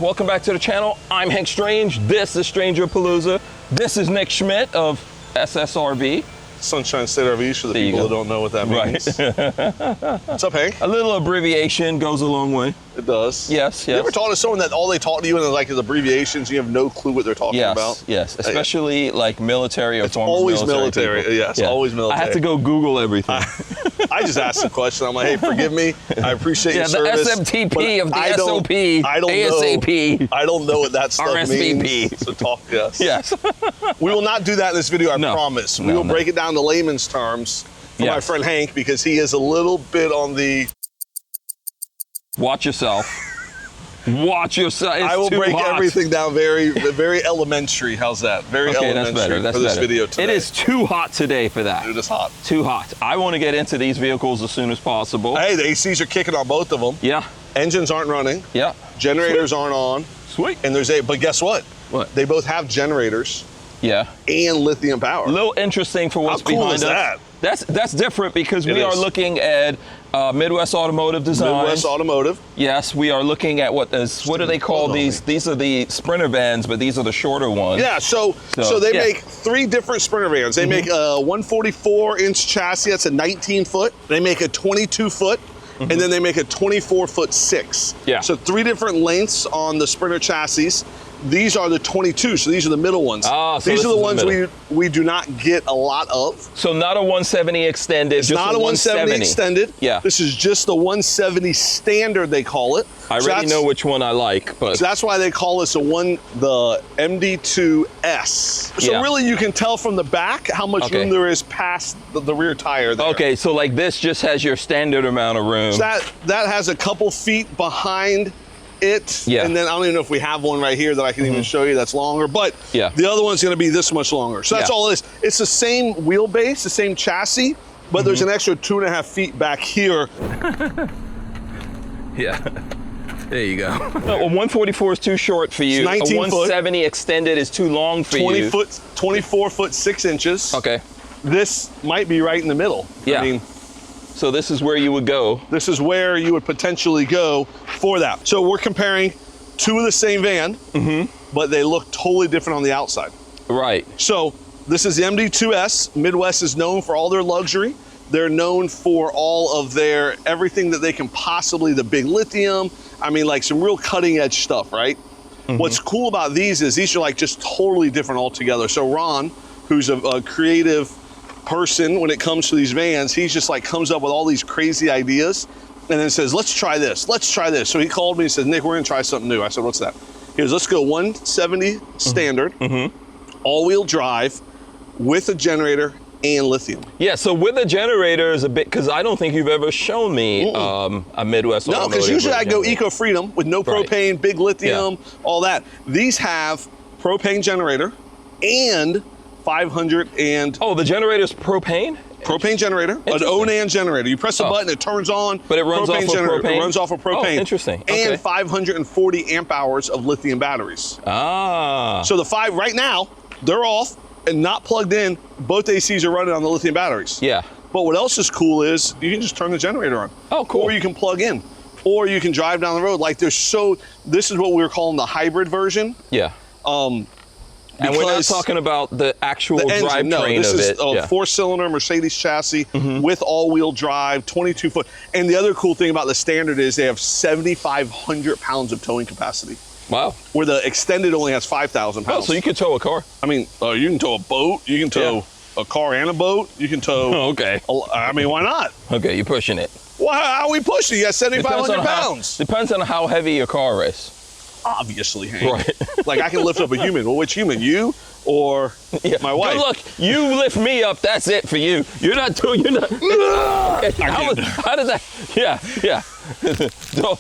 welcome back to the channel. I'm Hank Strange. This is StrangerPalooza. This is Nick Schmidt of SSRV. Sunshine State RVs for the people that don't know what that means. Right. What's up, Hank? A little abbreviation goes a long way. It does. Yes, yes. You ever talk to someone that all they talk to you in like is abbreviations, you have no clue what they're talking about? Yes, especially like military or it's always military. Yes, yeah. Always military. I have to go Google everything. I just asked the question. I'm like, hey, forgive me. I appreciate your service. The SMTP of the SOP, I don't ASAP. know. I don't know what that stuff RSVP. means. So talk, yes. Yes. We will not do that in this video, I promise. We will break it down to layman's terms for my friend Hank, because he is a little bit on the... Watch yourself. Watch yourself. It's I will break hot. everything down very elementary. How's that? Very elementary. That's better. That's for this better. video today. It is too hot today for that. It is hot. Too hot. I want to get into these vehicles as soon as possible. Hey, the ACs are kicking on both of them. Yeah. Engines aren't running. Yeah. Generators aren't on. Sweet. And there's but guess what? What? They both have generators. Yeah. And lithium power. A little interesting for what's behind us. How cool is that? That's different because we are looking at Midwest Automotive design. Midwest Automotive. Yes, we are looking at what do they call these? These are the Sprinter vans, but these are the shorter ones. Yeah, so they make 3 different Sprinter vans. They make a 144-inch chassis, that's a 19-foot. They make a 22-foot. And then they make a 24-foot 6. Yeah. So 3 different lengths on the Sprinter chassis. These are the 22, so these are the middle ones. So these are the ones we do not get a lot of. So not a 170 extended, it's just not a 170 extended. Yeah. This is just the 170 standard, they call it. I already know which one I like, but so that's why they call this the MD2S. So really you can tell from the back how much room there is past the rear tire there. Okay, so like this just has your standard amount of room. So that has a couple feet behind it, and then I don't even know if we have one right here that I can even show you that's longer, but the other one's going to be this much longer. So that's all it is. It's the same wheelbase, the same chassis, but there's an extra 2.5 feet back here. Yeah, there you go. A 144 is too short for you. It's 19 a 170 extended is too long for you. 24 foot 6 inches. Okay. This might be right in the middle. Yeah. I mean, so this is where you would go. This is where you would potentially go for that. So we're comparing 2 of the same van, but they look totally different on the outside. Right. So this is the MD2S. Midwest is known for all their luxury. They're known for all of their, everything that they can possibly, the big lithium. I mean, like some real cutting edge stuff, right? What's cool about these is these are like just totally different altogether. So Ron, who's a creative person when it comes to these vans, he's just like comes up with all these crazy ideas and then says, let's try this, let's try this. So he called me and said, Nick, we're gonna try something new. I said, what's that? He goes, let's go 170 standard, all-wheel drive with a generator and lithium. Yeah, so with a generator is a bit, because I don't think you've ever shown me a Midwest Automotive. No, because usually I go eco-freedom with no propane, big lithium, all that. These have propane generator and 500 and... Oh, the generator's propane? Propane generator, an Onan generator. You press a button, it turns on. But it runs off of propane? It runs off of propane. Oh, interesting. Okay. And 540 amp hours of lithium batteries. Ah. So the 5, right now, they're off and not plugged in. Both ACs are running on the lithium batteries. Yeah. But what else is cool is you can just turn the generator on. Oh, cool. Or you can plug in. Or you can drive down the road. Like this is what we were calling the hybrid version. Yeah. And we're not talking about the actual drivetrain of it. This is a 4-cylinder Mercedes chassis with all-wheel drive, 22-foot. And the other cool thing about the standard is they have 7,500 pounds of towing capacity. Wow. Where the extended only has 5,000 pounds. Oh, so you could tow a car? I mean, you can tow a boat. You can tow a car and a boat. You can tow... Oh, okay. I mean, why not? Okay, you're pushing it. Well, how are we pushing? You got 7,500 pounds. Depends on how heavy your car is. Obviously, Hank. Right. Like I can lift up a human. Well, which human? You or my wife? Good luck. You lift me up. That's it for you. You're not doing. You're not. How did that? Yeah. So,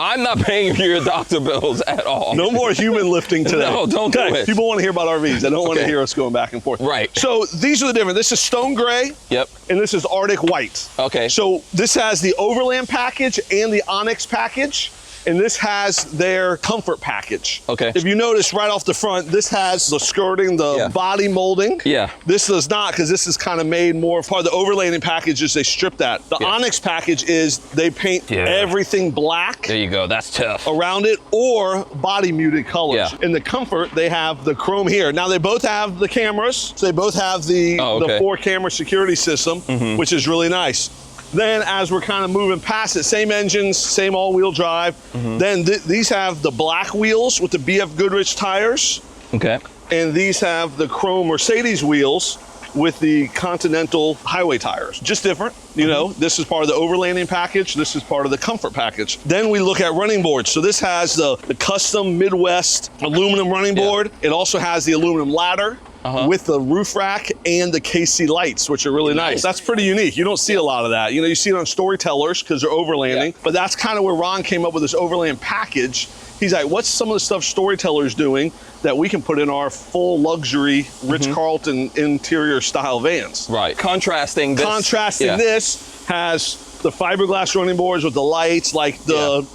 I'm not paying for your doctor bills at all. No more human lifting today. No, don't do it. People want to hear about RVs. They don't want to hear us going back and forth. Right. So these are the different. This is stone gray. Yep. And this is Arctic white. Okay. So this has the Overland package and the Onyx package. And this has their comfort package. Okay. If you notice right off the front, this has the skirting, the body molding. Yeah. This does not, because this is kind of made more part of the overlanding package is they strip that. The Onyx package is they paint everything black. There you go, that's tough. Around it, or body muted colors. Yeah. In the comfort, they have the chrome here. Now they both have the cameras. So they both have the 4-camera security system, which is really nice. Then as we're kind of moving past it, same engines, same all-wheel drive. Then these have the black wheels with the BF Goodrich tires. Okay. And these have the chrome Mercedes wheels with the Continental highway tires. Just different, you know. This is part of the overlanding package. This is part of the comfort package. Then we look at running boards. So this has the custom Midwest aluminum running board. It also has the aluminum ladder. With the roof rack and the KC lights, which are really nice. That's pretty unique. You don't see a lot of that. You know, you see it on Storytellers because they're overlanding, but that's kind of where Ron came up with this Overland package. He's like, what's some of the stuff Storyteller's doing that we can put in our full luxury Ritz-Carlton interior style vans? Right, contrasting this. This has the fiberglass running boards with the lights, like the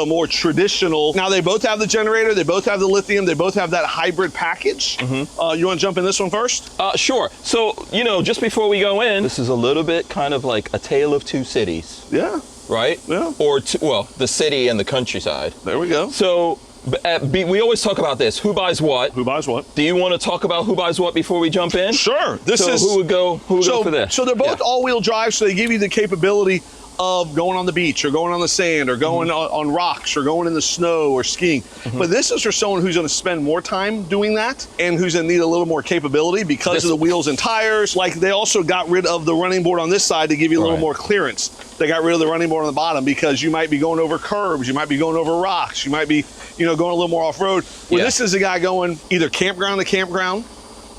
more traditional. Now they both have the generator, they both have the lithium, they both have that hybrid package. You want to jump in this one first? Sure. So, you know, just before we go in, this is a little bit kind of like a tale of two cities. Yeah. Right? Yeah. Or, well, the city and the countryside. There we go. So, we always talk about this. Who buys what? Who buys what? Do you want to talk about who buys what before we jump in? Sure. Who would go for this? So they're both all-wheel drive, so they give you the capability of going on the beach or going on the sand or going on rocks or going in the snow or skiing. But this is for someone who's going to spend more time doing that and who's going to need a little more capability because of the wheels and tires. Like they also got rid of the running board on this side to give you a little more clearance. They got rid of the running board on the bottom because you might be going over curbs, you might be going over rocks, you might be, you know, going a little more off-road. Well, this is a guy going either campground to campground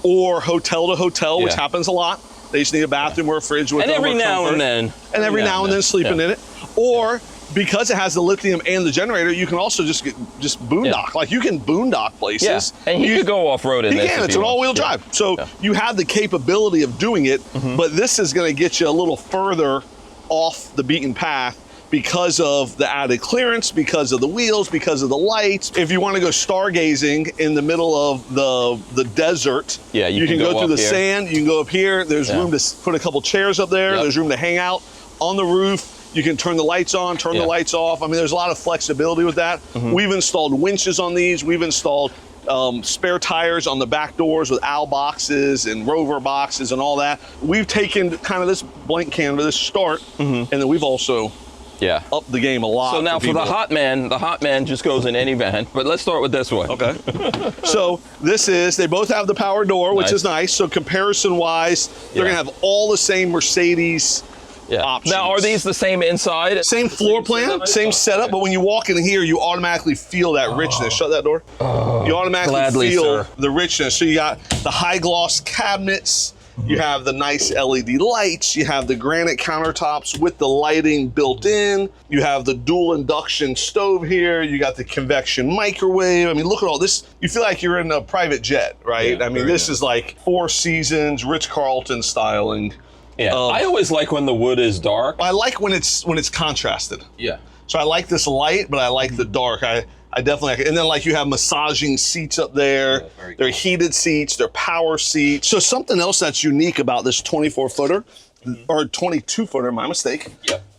or hotel to hotel, which happens a lot. They just need a bathroom or a fridge with every now and then. And every now and then sleeping in it. Or because it has the lithium and the generator, you can also just boondock. Like you can boondock places. Yeah. And you could go off-road in this. It's an all-wheel drive. So you have the capability of doing it, but this is going to get you a little further off the beaten path because of the added clearance, because of the wheels, because of the lights. If you want to go stargazing in the middle of the desert, you can go through the sand, you can go up here. There's room to put a couple chairs up there. There's room to hang out on the roof. You can turn the lights on, turn the lights off. I mean, there's a lot of flexibility with that. We've installed winches on these. We've installed spare tires on the back doors with OWL boxes and Rover boxes and all that. We've taken kind of this blank canvas, this start, and then we've also up the game a lot. So now for the hot man just goes in any van, but let's start with this one. Okay. So this is, they both have the power door, which is nice. So comparison wise, they're gonna have all the same Mercedes options. Now, are these the same inside? Same floor plan, same setup, but when you walk in here, you automatically feel that richness. Shut that door. You automatically feel the richness. So you got the high gloss cabinets, you have the nice LED lights, you have the granite countertops with the lighting built in, you have the dual induction stove here, you got the convection microwave. I mean, look at all this. You feel like you're in a private jet, right? I mean, this is like Four Seasons, Ritz-Carlton styling. Yeah, I always like when the wood is dark. I like when it's contrasted. Yeah. So I like this light, but I like the dark. I definitely like it. And then like you have massaging seats up there. They're heated seats, they're power seats. So something else that's unique about this 24-footer, or 22-footer, my mistake,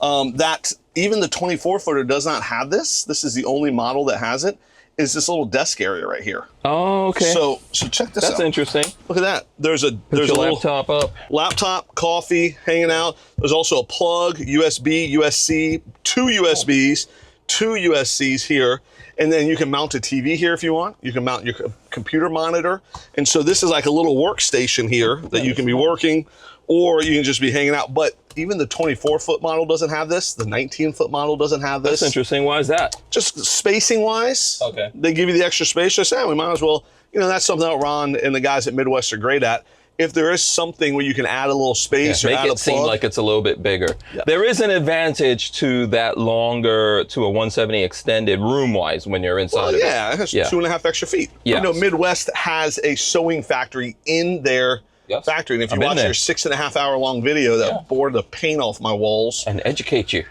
that even the 24-footer does not have this. This is the only model that has it, is this little desk area right here. Oh, okay. So check this out. That's interesting. Look at that. There's a laptop up. Laptop, coffee, hanging out. There's also a plug, USB, USB, two USBs, two USCs here. And then you can mount a TV here if you want. You can mount your computer monitor. And so this is like a little workstation here that you can be working, or you can just be hanging out. But even the 24-foot model doesn't have this. The 19-foot model doesn't have this. That's interesting. Why is that? Just spacing-wise. Okay. They give you the extra space. Just we might as well, you know, that's something that Ron and the guys at Midwest are great at. If there is something where you can add a little space or add a plug. Make it seem like it's a little bit bigger. Yeah. There is an advantage to that longer, to a 170 extended room-wise when you're inside of it. Yeah, it has 2.5 extra feet. Yes. You know, Midwest has a sewing factory in their factory. And if you watch their 6.5 hour long video that bored the paint off my walls. And educate you.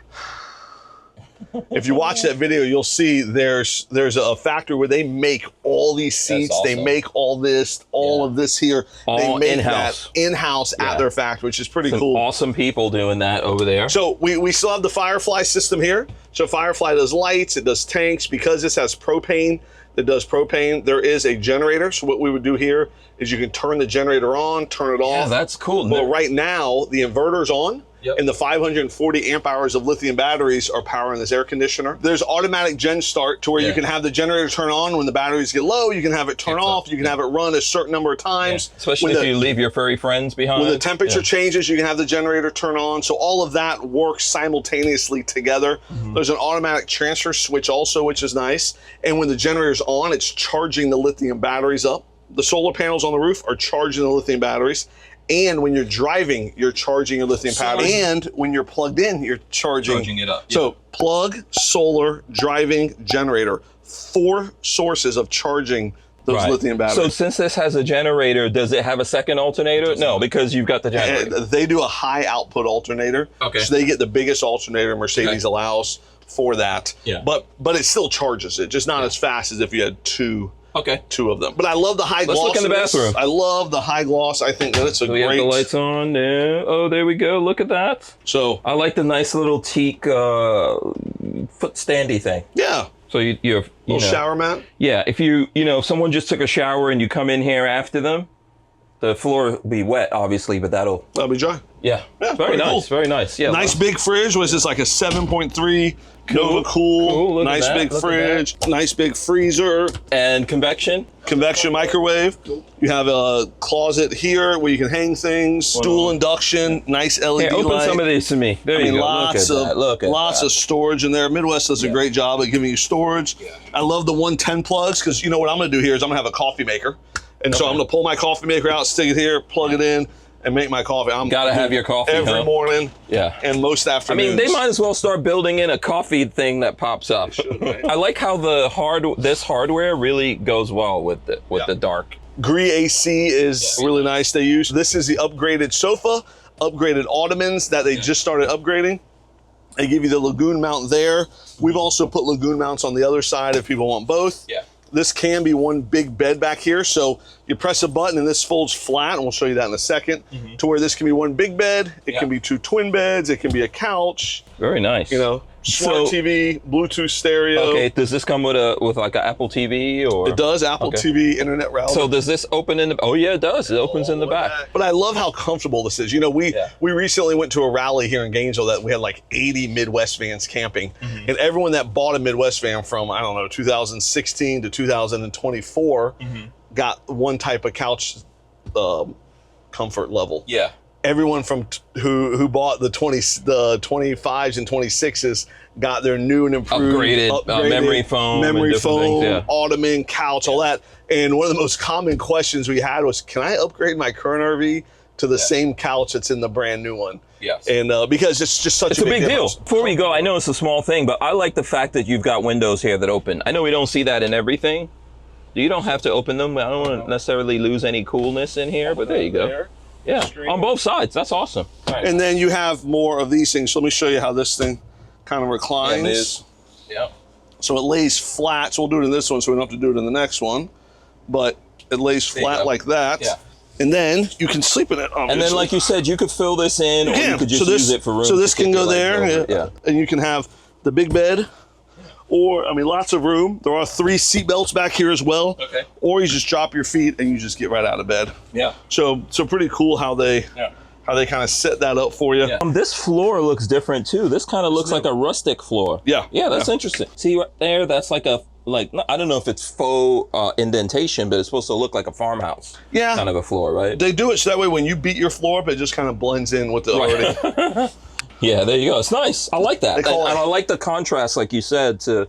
if you watch that video, you'll see there's a factory where they make all these seats, awesome. they make all this, all of this here. All they make in-house. that in-house at their factory, which is pretty Some cool. awesome people doing that over there. So we still have the Firefly system here. So Firefly does lights, it does tanks. Because this has propane, that does propane, there is a generator. So what we would do here is you can turn the generator on, turn it off. Yeah, that's cool. Well, right now, the inverter's on. Yep. And the 540 amp hours of lithium batteries are powering this air conditioner. There's automatic gen start to where you can have the generator turn on when the batteries get low. You can have it turn off. You can have it run a certain number of times. Especially if you leave your furry friends behind. When the temperature changes, you can have the generator turn on. So all of that works simultaneously together. There's an automatic transfer switch also, which is nice. And when the generator's on, it's charging the lithium batteries up. The solar panels on the roof are charging the lithium batteries. And when you're driving, you're charging your lithium battery. And when you're plugged in, you're charging it up. So plug, solar, driving, generator. 4 sources of charging those lithium batteries. So since this has a generator, does it have a second alternator? No, because you've got the generator. They do a high output alternator. Okay. So they get the biggest alternator Mercedes allows for that. Yeah. But it still charges it, just not as fast as if you had two of them. But I love the high gloss. Let's look in the bathroom. I love the high gloss. I think that it's a Do we great. have the lights on? Yeah. Oh, there we go. Look at that. So I like the nice little teak foot standy thing. yeah. So you have Little shower mat. Yeah, if if someone just took a shower and you come in here after them, the floor will be wet, obviously, but that'll be dry. Yeah, very nice, cool. very nice. Yeah, Nice big fridge. Was this like a 7.3 Nova Cool? Look at Nice that, big look at fridge. Nice big freezer. and convection. Convection microwave. You have a closet here where you can hang things. Dual induction. Nice LED Hey, open light. some of these to me. There you go. Lots of storage in there. Midwest does a great job at giving you storage. I love the 110 plugs because you know what I'm going to do here is I'm going to have a coffee maker. And so I'm going to pull my coffee maker out, stick it here, plug it in, and make my coffee. I'm Gotta have your coffee, every morning. Yeah. And most afternoons. They might as well start building in a coffee thing that pops up. I like how this hardware really goes well with the dark. Gree AC is really nice. They use this is the upgraded sofa, upgraded Ottomans that they just started upgrading. They give you the Lagoon mount there. We've also put Lagoon mounts on the other side if people want both. Yeah. This can be one big bed back here. So you press a button and this folds flat, and we'll show you that in a second, to where this can be one big bed. It can be 2 twin beds. It can be a couch. Very nice. Smart TV, Bluetooth stereo. Okay, does this come with like an Apple TV or? It does, Apple TV, internet router. So does this open in the, oh yeah, it does. It opens in the back. But I love how comfortable this is. We recently went to a rally here in Gainesville that we had like 80 Midwest vans camping. And everyone that bought a Midwest van from, I don't know, 2016 to 2024 got one type of couch comfort level. Yeah. Everyone from who bought the 25s and 26s got their new and improved, upgraded memory foam, things, Ottoman couch, all that. And one of the most common questions we had was, "Can I upgrade my current RV to the same couch that's in the brand new one?" Yes. And because it's just such It's a big deal. difference. Before we go, I know it's a small thing, but I like the fact that you've got windows here that open. I know we don't see that in everything. You don't have to open them. I don't want to necessarily lose any coolness in here, but there you go. Yeah, on both sides. That's awesome. And then you have more of these things. So let me show you how this thing kind of reclines. Yeah, it is. Yeah. So it lays flat. So we'll do it in this one so we don't have to do it in the next one. But it lays flat like that. Yeah. And then you can sleep in it, obviously. And then, like you said, you could fill this in, or you could just use it for room. So this can go there. Yeah. And you can have the big bed. Or, lots of room. There are 3 seat belts back here as well. Okay. Or you just drop your feet and you just get right out of bed. Yeah. So pretty cool how they kind of set that up for you. Yeah. This floor looks different too. This kind of looks like a rustic floor. Yeah. Yeah, that's interesting. See right there, that's like I don't know if it's faux indentation, but it's supposed to look like a farmhouse. Yeah. Kind of a floor, right? They do it so that way when you beat your floor up, it just kind of blends in with the already. Yeah, there you go. It's nice. I like that. And call it- I like the contrast, like you said, to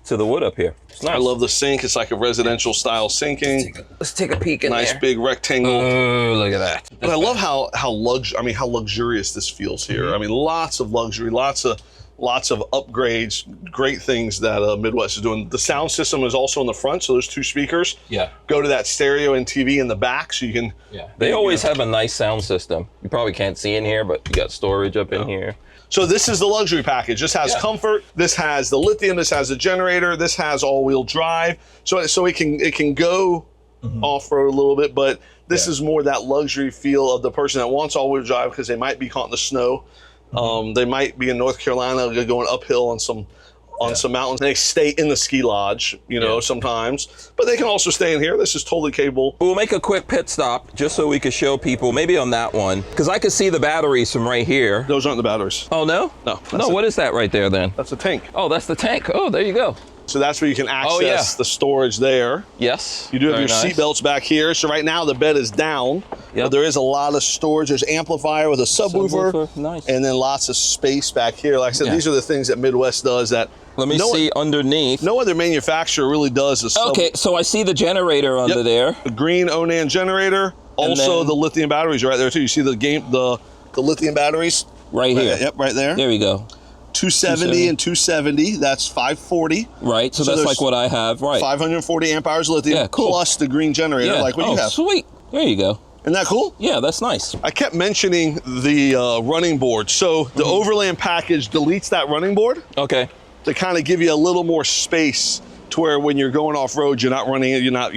the wood up here. It's nice. I love the sink. It's like a residential style sinking. Let's take a peek in nice there. big rectangle. Oh, look at that. But I love how luxurious this feels here. I mean, lots of luxury, lots of upgrades, great things that Midwest is doing. The sound system is also in the front, so there's 2 speakers. Yeah. Go to that stereo and TV in the back, so you can. Yeah. They always have a nice sound system. You probably can't see in here, but you got storage up in here. So this is the luxury package. This has comfort. This has the lithium. This has the generator. This has all-wheel drive. So it can go off-road a little bit, but this is more that luxury feel of the person that wants all-wheel drive because they might be caught in the snow. They might be in North Carolina going uphill on some mountains. They stay in the ski lodge, you know, sometimes, but they can also stay in here. This is totally capable. We'll make a quick pit stop just so we can show people, maybe on that one, because I could see the batteries from right here. Those aren't the batteries. Oh, no? No. No, what is that right there then? That's a tank. Oh, that's the tank. Oh, there you go. So that's where you can access the storage there. Yes. You do have very your nice. seat belts back here. So right now the bed is down, but there is a lot of storage. There's amplifier with a subwoofer. Nice. And then lots of space back here. Like I said, these are the things that Midwest does that Let me see underneath. no other manufacturer really does. Okay, so I see the generator under there. The green Onan generator. Also then- the lithium batteries are right there too. You see the lithium batteries? Right here. Yep, right there. There we go. 270 and 270, that's 540. Right, so that's there's like what I have, right. 540 amp hours lithium, Yeah, cool. plus the green generator, like what you have. Sweet. There you go. Isn't that cool? Yeah, that's nice. I kept mentioning the running board. So the Overland Package deletes that running board Okay. to kind of give you a little more space to where when you're going off road, you're not running it, you're not,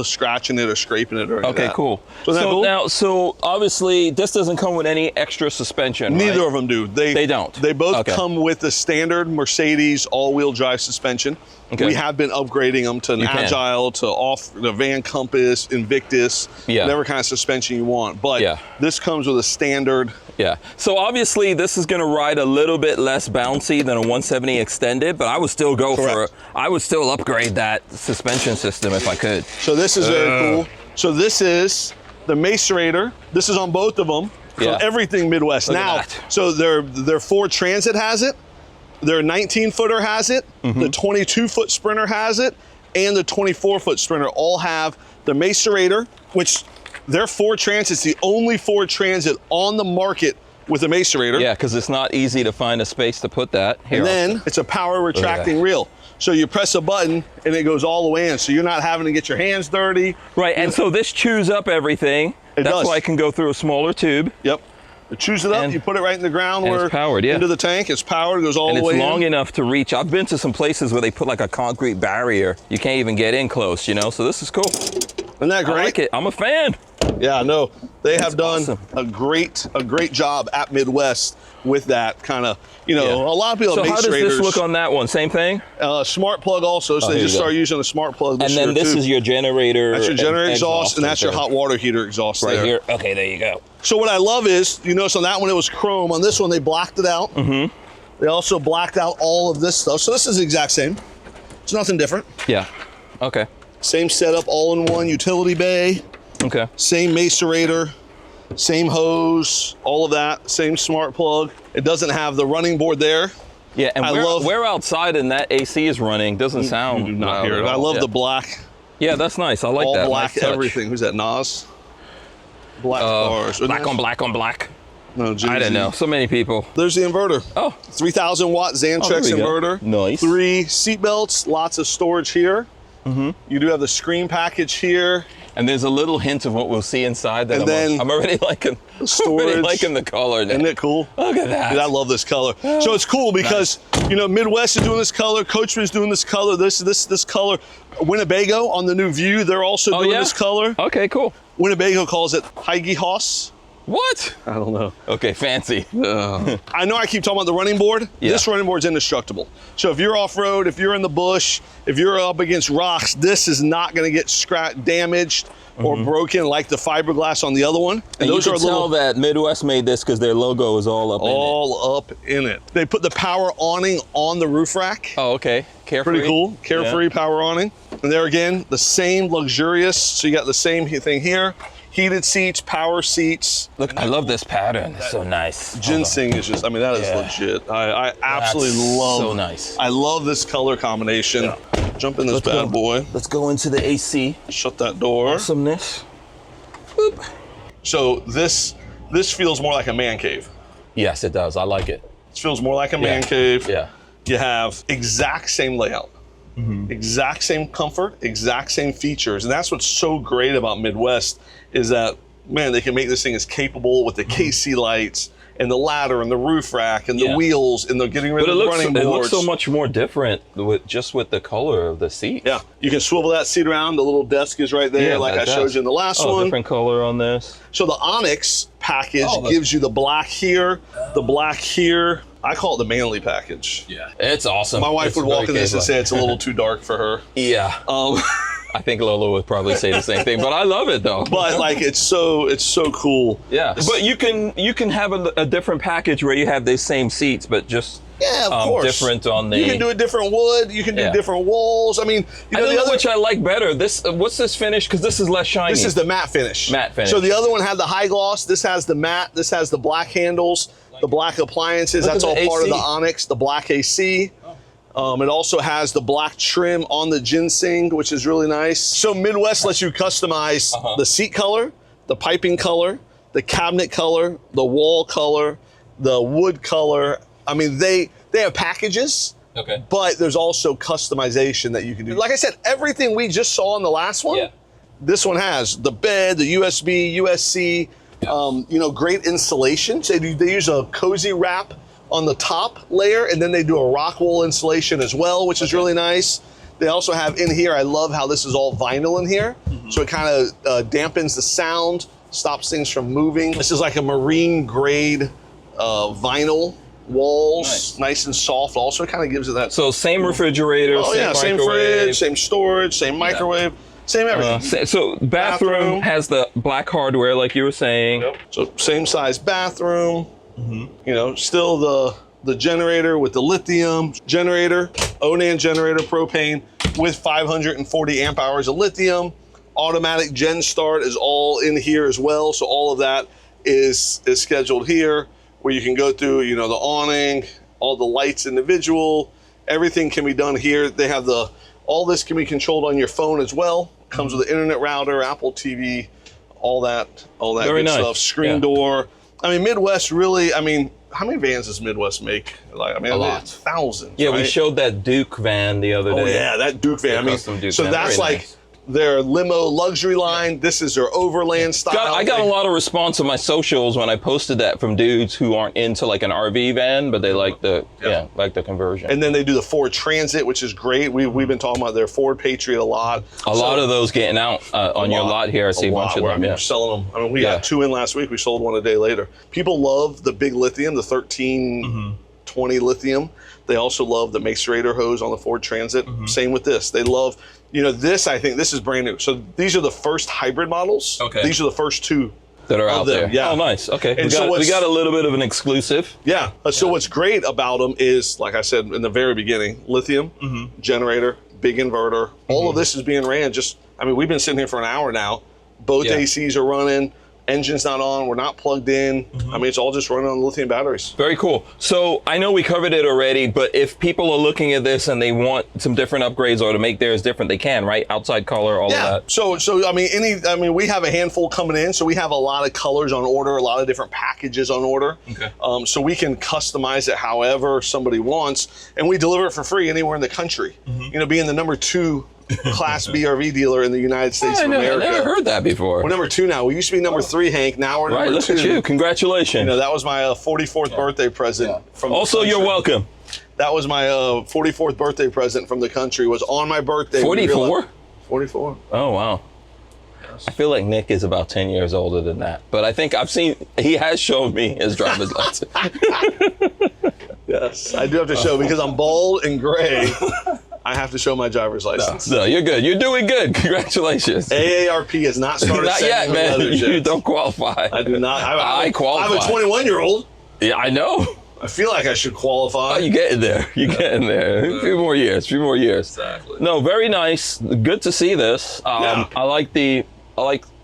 scratching it or scraping it or anything. Okay, cool. So, isn't that cool? Now, so obviously this doesn't come with any extra suspension, Neither right? of them do. They don't. They both come with the standard Mercedes all-wheel drive suspension. Okay. We have been upgrading them to an Agile, to the Van Compass, Invictus, whatever kind of suspension you want. But this comes with a standard. Yeah. So obviously this is going to ride a little bit less bouncy than a 170 extended, but I would still I would still upgrade that suspension system if I could. So this is very cool. So this is the Macerator. This is on both of them. So everything Midwest. Look now, at that. so their Ford Transit has it. Their 19-footer has it. The 22-foot Sprinter has it. And the 24-foot Sprinter all have the Macerator, which their Ford Transit's the only Ford Transit on the market with a Macerator. Yeah, because it's not easy to find a space to put that. Here, and then it's a power retracting reel. So you press a button and it goes all the way in. So you're not having to get your hands dirty. Right, and so this chews up everything. That's why I can go through a smaller tube. Yep. It chews it up, you put it right in the ground where it's powered, into the tank. It's powered, it goes all the way in. And it's long enough to reach. I've been to some places where they put like a concrete barrier. You can't even get in close, so this is cool. Isn't that great? I like it. I'm a fan. Yeah, no, they have done a great job at Midwest with that kind of, a lot of people have So how does this Macerators. look on that one? Same thing? Smart plug also, so they just start using a smart plug this And then year this too. is your generator. That's your generator exhaust, and that's your right hot water heater exhaust there. there. Right here. Okay, there you go. So what I love is, you notice on that one it was chrome. On this one they blacked it out. They also blacked out all of this stuff. So this is the exact same. It's nothing different. Yeah. Okay. Same setup, all-in-one utility bay. Okay. Same Macerator, same hose, all of that, same smart plug. It doesn't have the running board there. Yeah, and we're outside and that AC is running. Doesn't sound. You do not hear it. I love the black. Yeah, that's nice. I like all that. All black nice touch. everything. Who's that, Nas? Black cars. Black on black on black. No, Jay-Z. I don't know. So many people. There's the inverter. Oh. 3,000 watt Xantrex inverter. Nice. 3 seat belts, lots of storage here. You do have the screen package here. And there's a little hint of what we'll see inside that I'm already liking. The storage. I'm already liking the color now. Isn't it cool? Look at that. Dude, I love this color. So it's cool because, Midwest is doing this color, Coachman's doing this color, this color. Winnebago on the new View, they're also doing this color. Okay, cool. Winnebago calls it Heige Hoss. What? I don't know. Okay, fancy. I know I keep talking about the running board. Yeah. This running board's indestructible. So if you're off-road, if you're in the bush, if you're up against rocks, this is not gonna get damaged or broken like the fiberglass on the other one. And those you can tell that Midwest made this because their logo is all up in it. They put the power awning on the roof rack. Oh, okay. Carefree. Pretty cool. Carefree power awning. And there again, the same luxurious. So you got the same thing here. Heated seats, power seats. Look, I love this pattern. It's so nice. Ginseng is just, that is legit. I absolutely love. So nice. I love this color combination. Yeah. Jump in this bad boy. Let's go into the AC. Shut that door. Awesomeness. Boop. So this feels more like a man cave. Yes, it does. I like it. It feels more like a man cave. Yeah. You have exact same layout, exact same comfort, exact same features. And that's what's so great about Midwest is that, man, they can make this thing as capable with the KC lights and the ladder and the roof rack and the wheels, and they're getting rid of the running boards. It looks so much more different with the color of the seat. Yeah, you can swivel that seat around. The little desk is right there, like I showed you in the last one. Different color on this. So the Onyx package gives you the black here, the black here. I call it the manly package. Yeah, it's awesome. My wife would walk in this and say it's a little too dark for her. Yeah. I think Lola would probably say the same thing, but I love it though. But like, it's so cool. Yeah. But you can have a different package where you have the same seats, but just of course. Different on the. You can do a different wood. You can do different walls. I mean, I don't know which I like better. This what's this finish? Because this is less shiny. This is the matte finish. Matte finish. So the other one had the high gloss. This has the matte. This has the black handles, the black appliances. That's all part of the Onyx. The black AC. It also has the black trim on the ginseng, which is really nice. So Midwest lets you customize the seat color, the piping color, the cabinet color, the wall color, the wood color. I mean, they have packages, but there's also customization that you can do. Like I said, everything we just saw in the last one, this one has the bed, the USB, USC, you know, great insulation. So they use a cozy wrap on the top layer, and then they do a rock wool insulation as well, which is really nice. They also have in here, I love how this is all vinyl in here. So it kind of dampens the sound, stops things from moving. This is like a marine grade vinyl walls, nice and soft. Also kind of gives it that. So same refrigerator, same fridge, same storage, same microwave. Same everything. So bathroom has the black hardware, like you were saying. So same size bathroom. You know, still the generator with the lithium generator, Onan generator propane with 540 amp hours of lithium. Automatic gen start is all in here as well. So all of that is scheduled here, where you can go through, you know, the awning, all the lights individual, everything can be done here. They have all this can be controlled on your phone as well. Comes with an internet router, Apple TV, all that Very good nice. stuff. Screen door. I mean, Midwest really, I mean, how many vans does Midwest make? Like, I mean, a lot. Thousands. Yeah, right? We showed that Duke van the other day. Oh yeah, that Duke van. I mean, Duke so van. that's Very like nice. Their limo luxury line. This is their Overland style. I got a lot of response on my socials when I posted that from dudes who aren't into like an RV van, but they like the like the conversion. And then they do the Ford Transit, which is great. We've been talking about their Ford Patriot a lot. A lot of those getting out on your lot here. I see a bunch of them. We're selling them. I mean, we got 2 in last week. We sold one a day later. People love the big lithium, the 1320 lithium. They also love the Macerator hose on the Ford Transit. Same with this. They love, you know, this, I think this is brand new. So these are the first hybrid models. These are the first 2 that are out there. Yeah. Oh, nice. Okay. And we got a little bit of an exclusive. Yeah. So what's great about them is, like I said in the very beginning, lithium, generator, big inverter. All of this is being ran I mean, we've been sitting here for an hour now. Both ACs are running. Engine's not on, we're not plugged in. I mean, it's all just running on lithium batteries. Very cool. So I know we covered it already, but if people are looking at this and they want some different upgrades or to make theirs different, they can, right? Outside color, all of that. So I mean, we have a handful coming in, so we have a lot of colors on order, a lot of different packages on order. So we can customize it however somebody wants, and we deliver it for free anywhere in the country. You know, being the #2 Class B RV dealer in the United States of America. I never heard that before. We're #2 now. We used to be #3, Hank. Now we're #2. Right, look at you. Congratulations. You know, that was my 44th birthday present from the Also, country. you're welcome. That was my 44th birthday present from the country. Was on my birthday. 44? 44. Oh, wow. I feel like Nick is about 10 years older than that. But I think he has shown me his driver's license. Yes, I do have to show, because I'm bald and gray. I have to show my driver's license. No, you're good. You're doing good. Congratulations. AARP has not started. Not yet, man. You yet. Don't qualify. I do not. I qualify. I'm a 21-year-old. Yeah, I know. I feel like I should qualify. Oh, you're getting there. You're getting there. A few more years. Exactly. No, very nice. Good to see this. I like,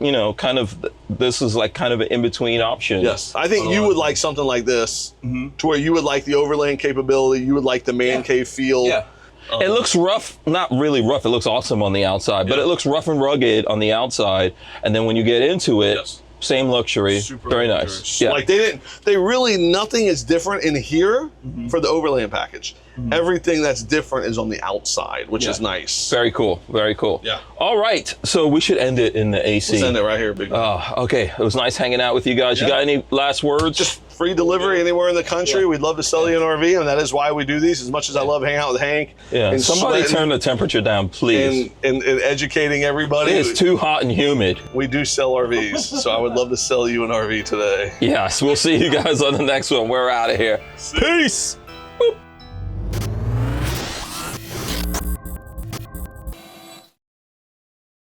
you know, kind of, this is like kind of an in-between option. Yes. I think you would like something like this, to where you would like the Overland capability, you would like the man cave feel. It looks rough, not really rough. It looks awesome on the outside, but it looks rough and rugged on the outside. And then when you get into it, same luxury, very nice. Yeah. Like they really, nothing is different in here for the Overland package. Everything that's different is on the outside, which is nice. Very cool, very cool. Yeah. All right, so we should end it in the AC. Let's end it right here, big man. Okay, it was nice hanging out with you guys. You got any last words? Just free delivery anywhere in the country. We'd love to sell you an RV, and that is why we do these. As much as I love hanging out with Hank. Yeah, and somebody turn the temperature down, please. And educating everybody. It's too hot and humid. We do sell RVs, so I would love to sell you an RV today. Yes, we'll see you guys on the next one. We're out of here. Peace. Boop.